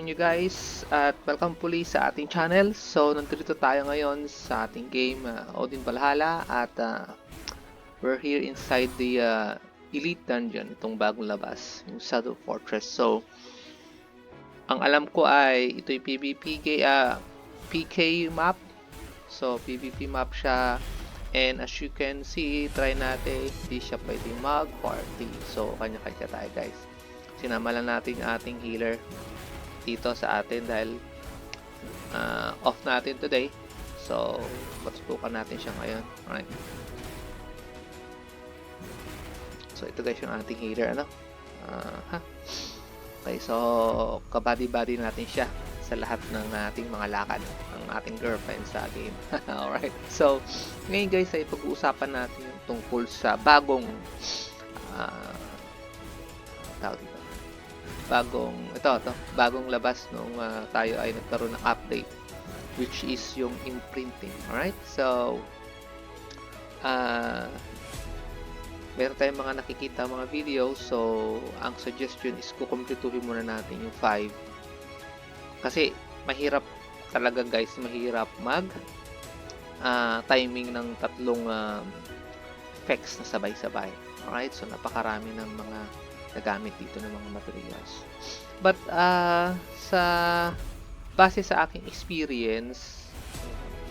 inyo guys at welcome puli sa ating channel. So nandito tayo ngayon sa ating game Odin Valhalla at we're here inside the Elite Dungeon, itong bagong labas, yung Shadow Fortress. So ang alam ko ay ito'y PK map. So PvP map siya, and as you can see, try natin, hindi siya pwedeng mag-party. So kanya-kanya tayo guys. Sinama lang natin yung ating healer dito sa atin dahil off natin today. So matutukan natin siya ngayon. Alright. So ito guys yung ating healer, ano? Okay, so kabady-body natin siya sa lahat ng ating mga lakad ng ating girlfriend sa game. Alright. So ngayon guys ay pag-uusapan natin yung tungkol sa bagong tawag dito, bagong labas nung tayo ay nagkaroon ng update, which is yung imprinting. Alright, so meron tayong mga nakikita mga videos. So ang suggestion is kukumpletuhin muna natin yung 5 kasi mahirap talaga guys, mahirap mag timing ng tatlong effects na sabay-sabay. Alright, so napakarami ng mga nagamit dito ng mga materials. But base sa aking experience,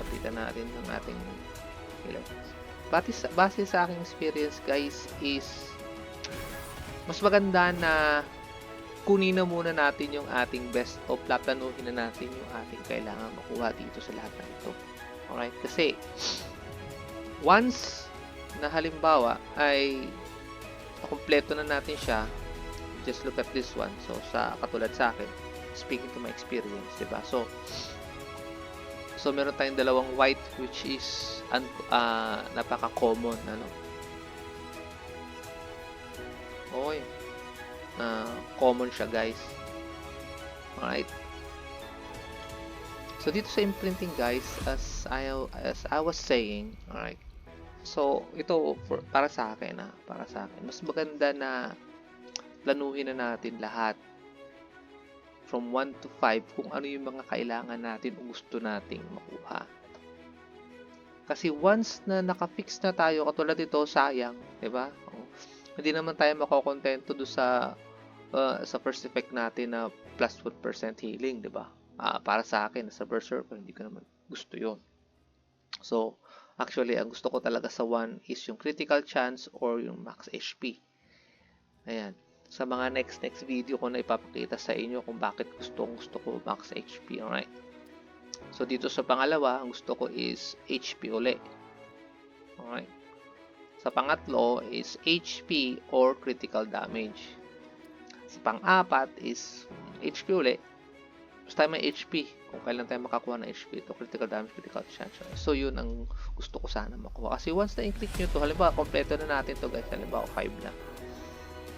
kapitan natin ng ating ilan. Base sa aking experience guys is mas maganda na kunin na muna natin yung ating best of, planuhin na natin yung ating kailangan makuha dito sa lahat ng ito. Alright, kasi once na halimbawa ay kompleto na natin siya, just look at this one. So katulad sa akin, speaking to my experience, diba? So meron tayong dalawang white, which is napaka-common, ano? Okay. Common siya guys. Alright. So dito sa imprinting guys, as I was saying, alright. So ito para sa akin, mas maganda na planuhin na natin lahat from 1 to 5 kung ano yung mga kailangan natin o gusto nating makuha. Kasi once na naka-fix na tayo, katulad ito, sayang, 'di ba? Hindi naman tayo makokontento do sa first effect natin na plus 1% healing, 'di ba? Para sa akin sa berserker, hindi ko naman gusto 'yon. So actually, ang gusto ko talaga sa 1 is yung critical chance or yung max HP. Ayan. Sa mga next video ko na ipapakita sa inyo kung bakit gusto ko max HP. Alright. So dito sa pangalawa, ang gusto ko is HP uli. Alright. Sa pangatlo is HP or critical damage. Sa pang-apat is HP uli. Basta may HP. Kung kailan tayo makakuha ng HP, ito critical damage, critical chance. So yun ang gusto ko sana makuha. Kasi once na i-click nyo to, halimbawa kompleto na natin to guys, halimbawa 5 na.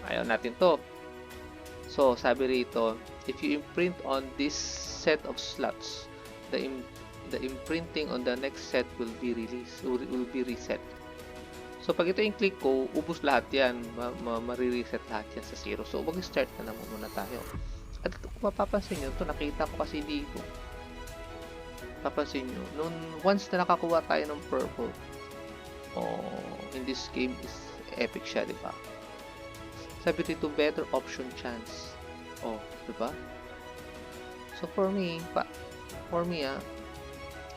Ayaw natin to. So sabi rito, if you imprint on this set of slots, the imprinting on the next set will be reset. So pag ito yung click ko, ubos lahat yan, marireset lahat yan sa 0. So mag-start na naman muna tayo. At kung mapapansin nyo, ito nakita ko kasi dito. Papansin nyo, nung once na nakakuha tayo ng purple, in this game is epic siya, diba? Sabi dito, better option chance. Diba? So for me,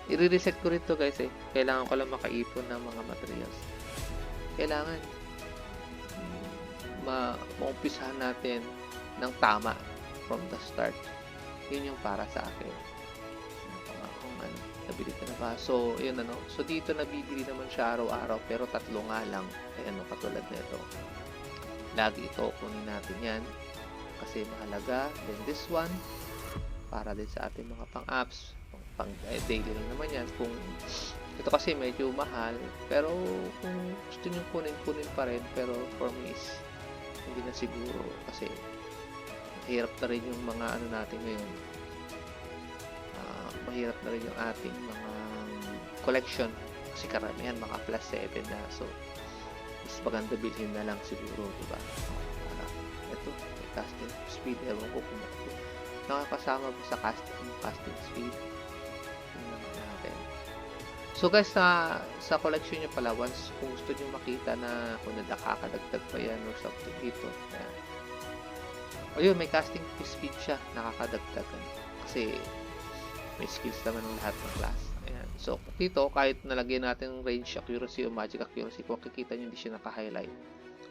i-reset ko rito guys eh. Kailangan ko lang makaipon ng mga materials. Kailangan maumpisahan natin ng tama from the start. Yun yung para sa akin. Kung nabili ka na ba? So, yun ano. So, dito nabibili naman siya araw-araw pero 3 nga lang. Ayan o, katulad nito. Lagi ito, kunin natin yan. Kasi mahalaga. Then this one, para din sa ating mga pang-apps. Daily lang naman yan. Kung ito kasi medyo mahal. Pero kung gusto nyo kunin pa rin. Pero for me is hindi na siguro. Kasi mahirap na rin yung mga ano natin ngayon. Mahirap na rin yung ating mga collection. Kasi karamihan mga plus 7 na. So mas maganda bilhin na lang siguro, diba? Ito, may casting speed, ewan ko kung nakakasama ba sa casting speed? Tingnan natin. So guys, sa collection nyo pala, once kung gusto nyo makita na kung nakakadagdag pa yan or something dito, ayun, may casting speed siya, nakakadagdag. Kasi may skills naman ng lahat ng class. Ayan. So, dito, kahit nalagyan natin range accuracy o magic accuracy, kung kikita nyo hindi siya naka-highlight.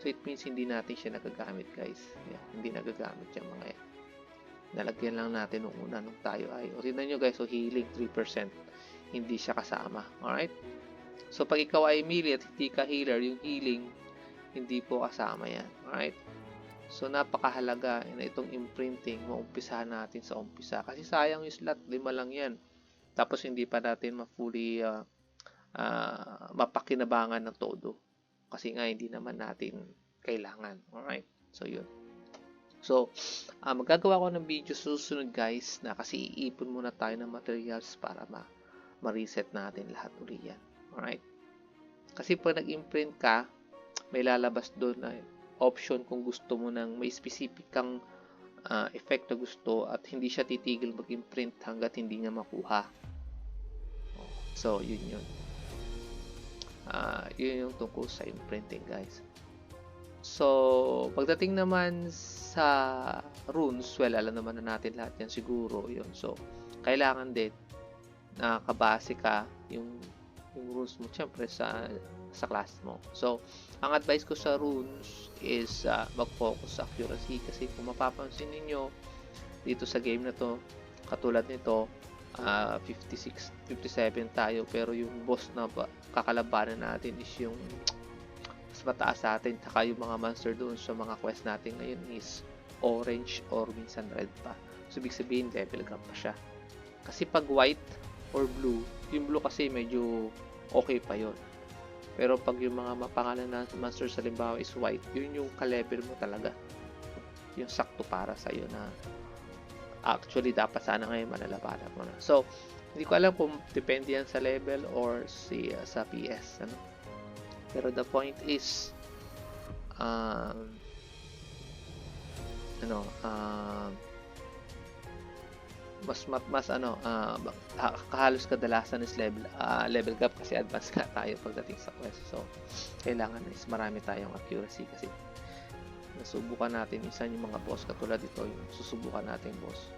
So, it means hindi natin siya nagagamit, guys. Ayan. Hindi nagagamit yung mga yan. Nalagyan lang natin nung una nung tayo ay. O, tignan nyo guys, so healing 3%. Hindi siya kasama. Alright? So, pag ikaw ay melee at hindi ka healer, yung healing, hindi po kasama yan. Alright? So, napakahalaga na itong imprinting, maumpisahan natin sa umpisa. Kasi sayang yung slot, 5 lang yan. Tapos, hindi pa natin ma-fully mapakinabangan ng todo. Kasi nga, hindi naman natin kailangan. Alright? So, yun. So, magagawa ko ng video susunod guys, na kasi iipon muna tayo ng materials para ma-reset natin lahat uli yan. Alright? Kasi pag nag-imprint ka, may lalabas doon na option kung gusto mo ng may specific kang effect na gusto at hindi siya titigil mag-imprint hanggat hindi niya makuha. So, yun yun. Yun yung tungkol sa imprinting, guys. So, pagdating naman sa runes, well, alam naman na natin lahat yan siguro. Yun. So, kailangan din na kabase ka yung runes mo, syempre, sa class mo. So, ang advice ko sa runes is mag-focus sa accuracy kasi kung mapapansin ninyo dito sa game na to, katulad nito, 56, 57 tayo pero yung boss na kakalabanan natin is yung mas mataas sa atin, saka yung mga monster doon sa mga quest natin ngayon is orange or minsan red pa. So, ibig sabihin level up pa siya. Kasi pag white or blue, yung blue kasi medyo okay pa yon. Pero pag yung mga mapangalan na monster sa limbawa is white, yun yung ka-level mo talaga. Yung sakto para sa'yo na actually dapat sana ngayon malalabanan mo na. So, hindi ko alam kung depende yan sa level or sa PS. Ano? Pero the point is, halos kadalasan is level gap kasi advance ka tayo pagdating sa quest. So, kailangan is marami tayong accuracy kasi nasubukan natin minsan yung mga boss katulad dito, yung susubukan natin boss.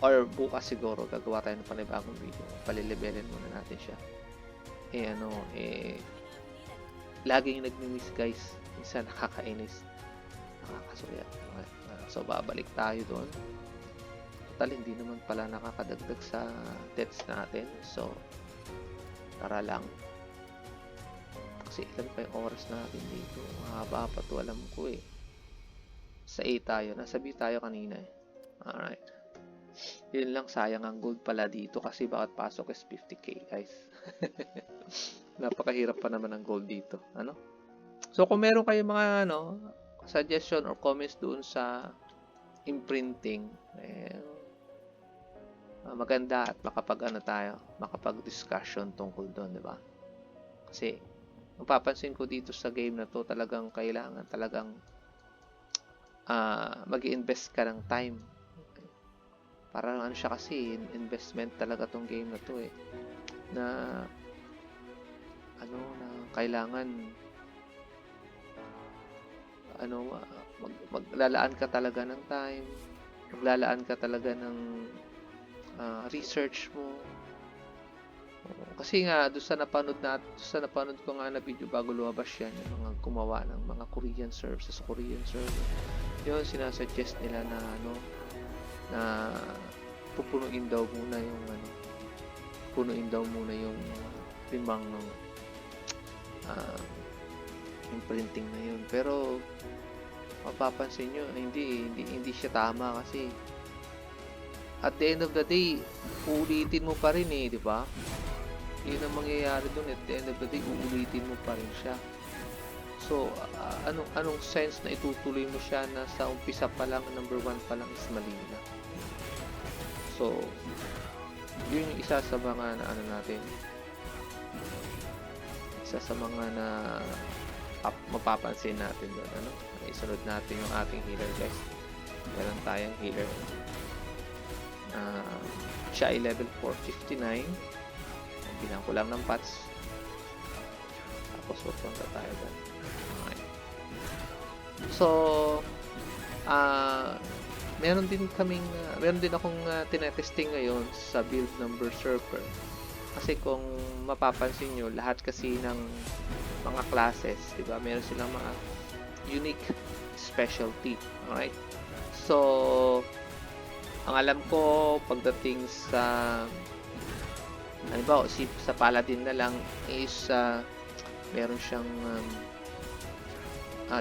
Or bukas siguro gagawa tayo ng panibagong video, palilebelin muna natin siya. Laging nagmi-miss guys, minsan nakakainis, nakakasuya. So, babalik tayo doon. Total, hindi naman pala nakakadagdag sa deaths natin. So, tara lang. Kasi ilan pa yung oras natin dito. Mahaba pa to, alam ko eh. Sa A tayo. Nasa B tayo kanina eh. Alright. Yun lang, sayang ang gold pala dito kasi bawat pasok is 50k guys. Napakahirap pa naman ang gold dito. Ano? So, kung meron kayong mga suggestion or comments doon sa imprinting, maganda at makapag-discussion tungkol doon, di ba? Kasi, mapapansin ko dito sa game na to, talagang kailangan mag-invest ka ng time. Parang siya kasi, investment talaga tong game na to eh. Na kailangan maglalaan ka talaga ng time, maglalaan ka talaga ng research mo. Kasi nga doon sa napanood ko nga na video bago lumabas yan, yung mga gumawa ng mga Korean servers sa Korean server. Yun, sinasuggest nila na na pupunuin daw muna yung limang imprinting na yun. Pero mapapansin nyo, hindi siya tama kasi at the end of the day, uulitin mo pa rin eh, di ba? Yun ang mangyayari dun. At the end of the day, uulitin mo pa rin siya. So, anong sense na itutuloy mo siya na sa umpisa pa lang, number 1 pa lang is mali na. So, yun yung isa sa mga isa sa mga mapapansin natin doon. Isunod natin yung ating healer guys. Meron tayong healer. Ah, siya ay level 459. Bilang ko lang ng pots. Tapos pupunta tayo doon. Okay. So, meron din akong tinetesting ngayon sa build ng Berserker. Kasi kung mapapansin nyo, lahat kasi ng mga classes, di ba? Meron silang mga unique specialty. Alright? So, ang alam ko pagdating sa sa Paladin na lang is meron siyang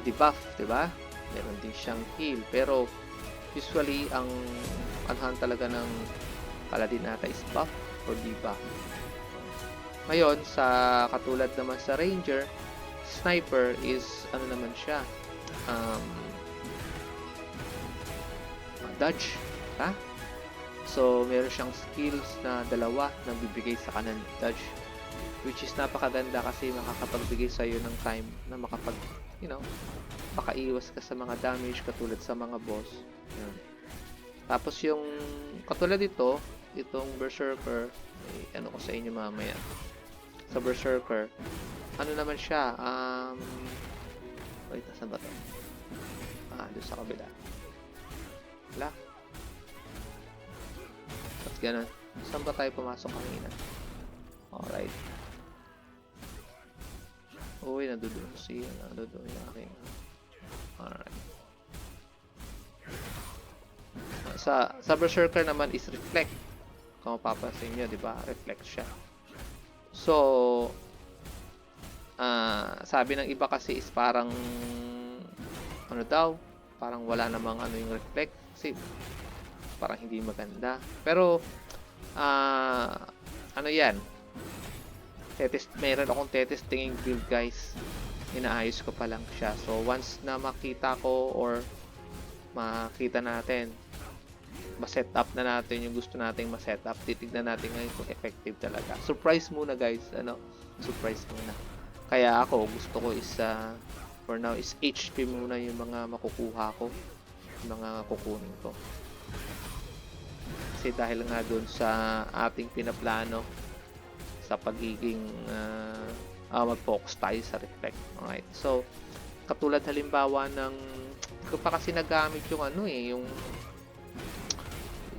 debuff, di ba? Meron din siyang heal. Pero usually ang anuhan talaga ng Paladin nata is buff or debuff. Ngayon, sa katulad naman sa Ranger, Sniper is ano naman siya? Dodge, ha? So, meron siyang skills na dalawa na bibigay sa kanan dodge, which is napakaganda kasi makakapagbigay sa iyo ng time na makaiwas ka sa mga damage katulad sa mga boss. Yan. Tapos yung katulad dito, itong Berserker, ano ko sa inyo mamaya. Sa Berserker, ano naman siya? Wait, saan ba ito? Doon sa kabila. Wala. At ganun. Saan ba tayo pumasok kanina? Alright. Uy, nadudoon yung aking. Alright. Sa Berserker naman is reflect. Kung mapapansin nyo, di ba? Reflect siya. So, sabi ng iba kasi is parang parang wala namang yung reflect kasi parang hindi maganda. Pero yan, meron akong tetestinging build, guys. Inaayos ko pa lang siya. So once na makita ko or makita natin, ma-set up na natin yung gusto nating ma-set up, titignan natin ngayon kung effective talaga. Surprise muna, guys. Surprise muna. Kaya ako, gusto ko is for now is HP muna yung mga makukuha ko, yung mga kukunin ko. Kasi dahil nga dun sa ating pinaplano sa pagiging mag-focus tayo sa reflect. Alright. So, katulad halimbawa ng ko pa kasi nagamit yung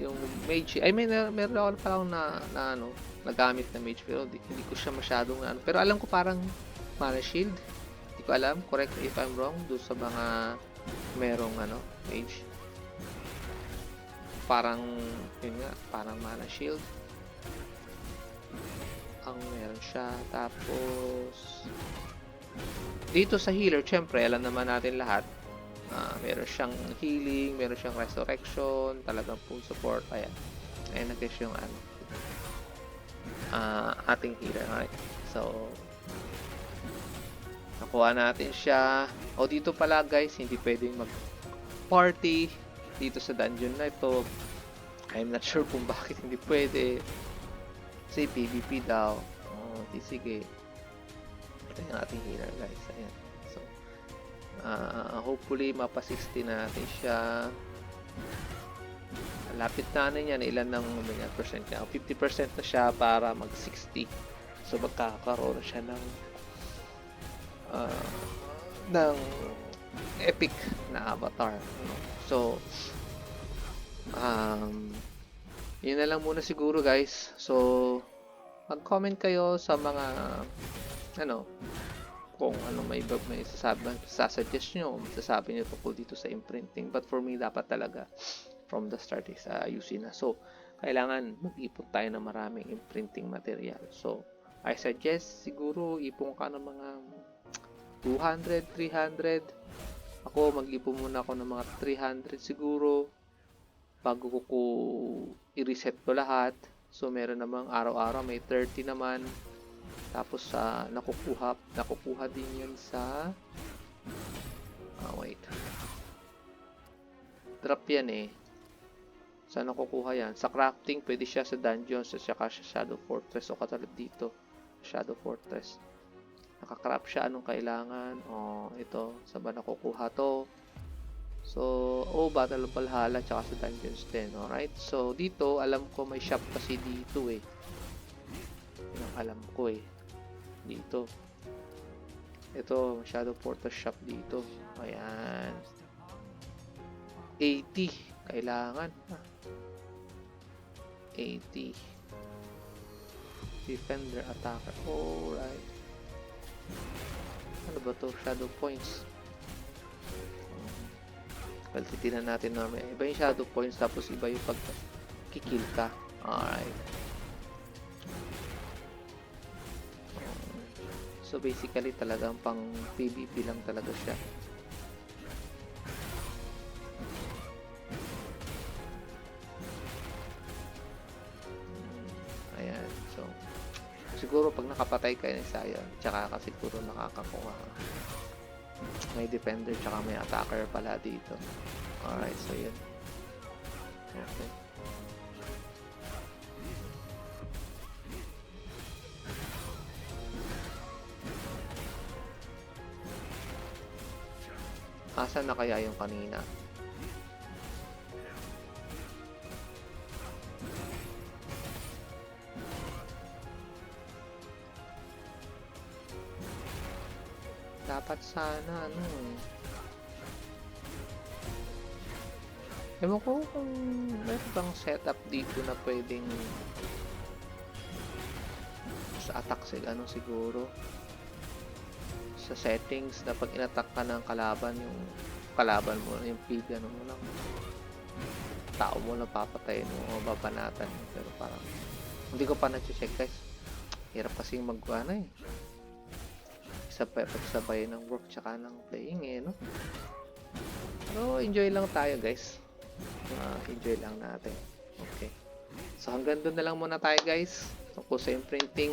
yung mage. Meron ako parang nagamit na mage pero hindi ko siya masyadong pero alam ko parang mana shield. Hindi ko alam, correct me if I'm wrong, do sa mga merong mage. Parang yun nga, parang mana shield ang meron siya. Tapos dito sa healer, syempre alam naman natin lahat, meron siyang healing, meron siyang resurrection, talagang full support. Ayan na guys yung ating healer. Alright, so nakuha natin siya. Dito pala, guys, hindi pwedeng mag party dito sa dungeon na ito. I'm not sure kung bakit hindi pwede. Kasi PvP daw. Sige. Ito yung ating healer, guys. Ayan. So, hopefully, mapa 60 natin siya. Lapit na yan. Ilan ng percent niya? 50% na siya para mag 60. So, magkakaroon siya ng epic na avatar. So, yun na lang muna siguro, guys. So, mag-comment kayo sa mga kung may sasuggest nyo, masasabi nyo tungkol dito sa imprinting. But for me, dapat talaga from the start is ayusin na. So, kailangan mag-ipon tayo ng maraming imprinting material. So, I suggest siguro ipon ka ng mga 200, 300. Ako, mag-ipon muna ako ng mga 300 siguro bago ko i-reset ko lahat. So, meron namang araw-araw, may 30 naman. Tapos, nakukuha din yan sa wait. Drop yan eh. Saan nakukuha yan? Sa crafting, pwede siya sa dungeons, at saka sa Shadow Fortress, o katulad dito, Shadow Fortress. Nakakrap siya, anong kailangan? Ito, saan ba nakukuha to? So, Battle of Valhalla tsaka sa Dungeons din. Alright? So, dito, alam ko may shop kasi dito eh. Yun ang alam ko eh. Dito. Ito, Shadow Portal shop dito. Ayan. 80. Kailangan. 80. Defender, attacker. Alright. Ano ba to? Shadow points. Well, titinan natin namin. Iba yung shadow points, tapos iba yung pag kikill ka. Alright. So, basically, talagang pang PvP lang talaga siya. Ayan. So, siguro pag nakapatay ka ni Sion, tsaka ka siguro nakakakuha. May defender tsaka may attacker pala dito. Alright, so yun. Okay. Asan na kaya yung kanina? Dapat sana ano eh. Ewan ko kung meron bang setup dito na pwedeng sa attack ano siguro sa settings na pag inattack ka ng kalaban, yung kalaban mo, yung pig ano mo lang, tao mo lang papatayin mo o babanatan. Pero parang hindi ko pa na-check guys. Hirap kasi mag-ano eh. Pagsabay ng work tsaka ng playing eh, no? Pero enjoy lang tayo guys. Enjoy lang natin. Okay. So hanggang doon na lang muna tayo guys. Tungkol sa imprinting.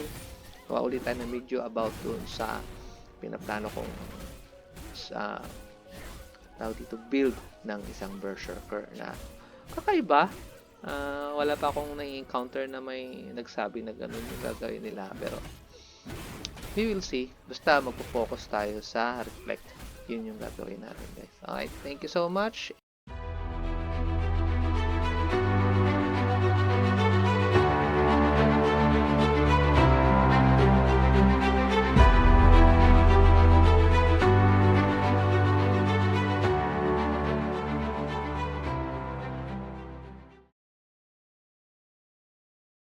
Gawa ulit tayo ng video about dun sa pinaplano kong tawag dito build ng isang berserker na kakaiba. Wala pa akong na-encounter na may nagsabi na ganun yung gagawin nila, pero we will see. Basta magpo-focus tayo sa reflect. Yun yung gagawin natin guys. Alright, thank you so much.